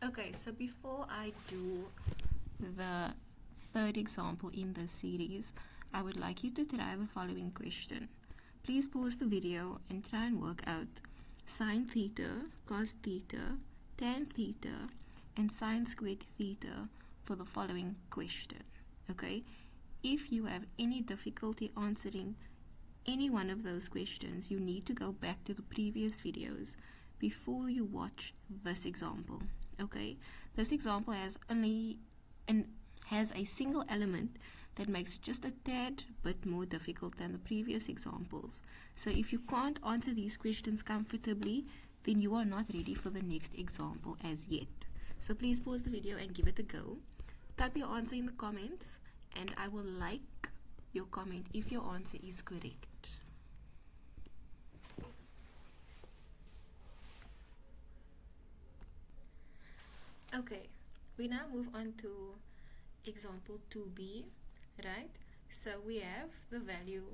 Okay, so before I do the third example in this series, I would like you to try the following question. Please pause the video and try and work out sine theta, cos theta, tan theta, and sine squared theta for the following question. Okay, if you have any difficulty answering any one of those questions, you need to go back to the previous videos before you watch this example. Okay, this example has a single element that makes it just a tad bit more difficult than the previous examples. So if you can't answer these questions comfortably, then you are not ready for the next example as yet. So please pause the video and give it a go. Type your answer in the comments and I will like your comment if your answer is correct. Okay, we now move on to example 2b, right? So we have the value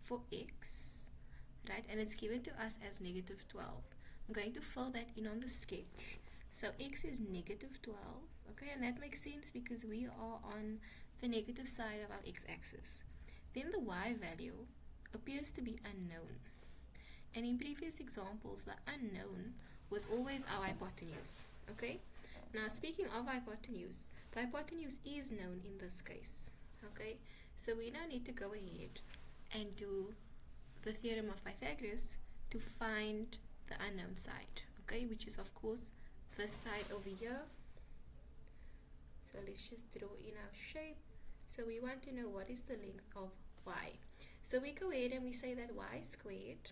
for x, right? And it's given to us as negative 12. I'm going to fill that in on the sketch. So x is negative 12, okay? And that makes sense because we are on the negative side of our x-axis. Then the y value appears to be unknown. And in previous examples, the unknown was always our hypotenuse, okay? Now, speaking of hypotenuse, the hypotenuse is known in this case, okay? So we now need to go ahead and do the theorem of Pythagoras to find the unknown side, okay? Which is, of course, this side over here. So let's just draw in our shape. So we want to know what is the length of y. So we go ahead and we say that y squared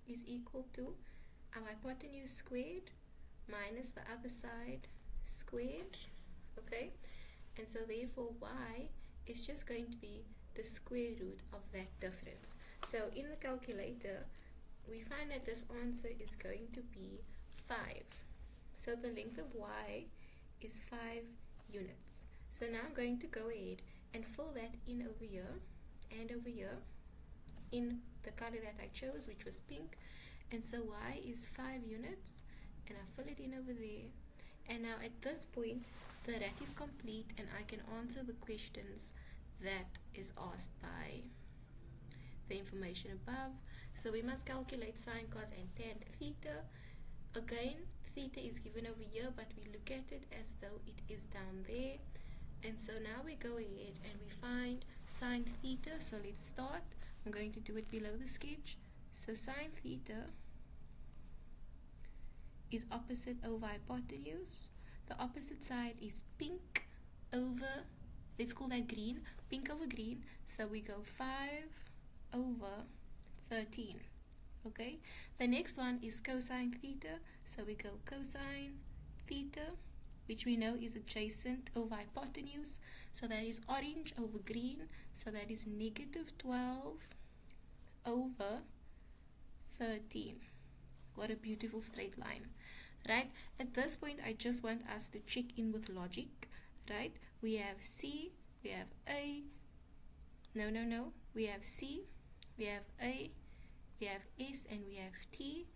is equal to our hypotenuse squared minus the other side squared, okay? And so therefore y is just going to be the square root of that difference. So in the calculator, we find that this answer is going to be 5. So the length of y is 5 units. So now I'm going to go ahead and fill that in over here and over here in the color that I chose, which was pink. And so y is 5 units, and I fill it in over there. And now at this point, the rat is complete and I can answer the questions that is asked by the information above. So we must calculate sine, cos, and tan theta. Again, theta is given over here, but we look at it as though it is down there. And so now we go ahead and we find sine theta. So let's start. I'm going to do it below the sketch. So sine theta is opposite over hypotenuse. The opposite side is pink over, let's call that green, pink over green. So we go 5 over 13. Okay, the next one is cosine theta. So we go cosine theta, which we know is adjacent over hypotenuse. So that is orange over green. So that is negative 12 over 13. What a beautiful straight line, right? At this point, I just want us to check in with logic, right? We have C, we have A, no, we have C, we have A, we have S, and we have T,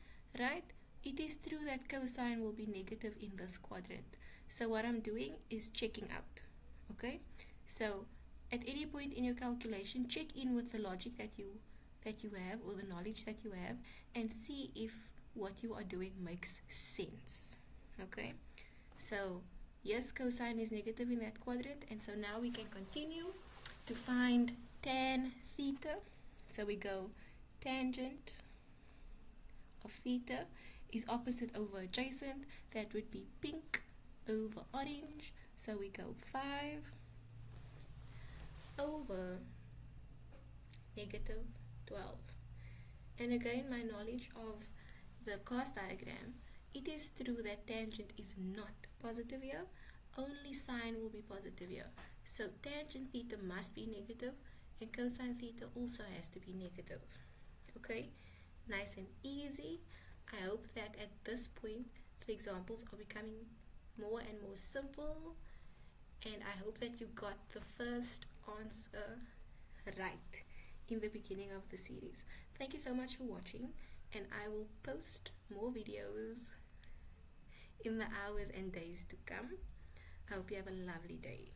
right? It is true that cosine will be negative in this quadrant. So what I'm doing is checking out, okay? So at any point in your calculation, check in with the logic that you have, or the knowledge that you have, and see if what you are doing makes sense, okay? So yes, cosine is negative in that quadrant, and so now we can continue to find tan theta. So we go tangent of theta is opposite over adjacent. That would be pink over orange. So we go 5 over negative 12. And again, my knowledge of the cos diagram, it is true that tangent is not positive here, only sine will be positive here. So tangent theta must be negative, and cosine theta also has to be negative. Okay, nice and easy. I hope that at this point the examples are becoming more and more simple, and I hope that you got the first answer right in the beginning of the series. Thank you so much for watching, and I will post more videos in the hours and days to come. I hope you have a lovely day.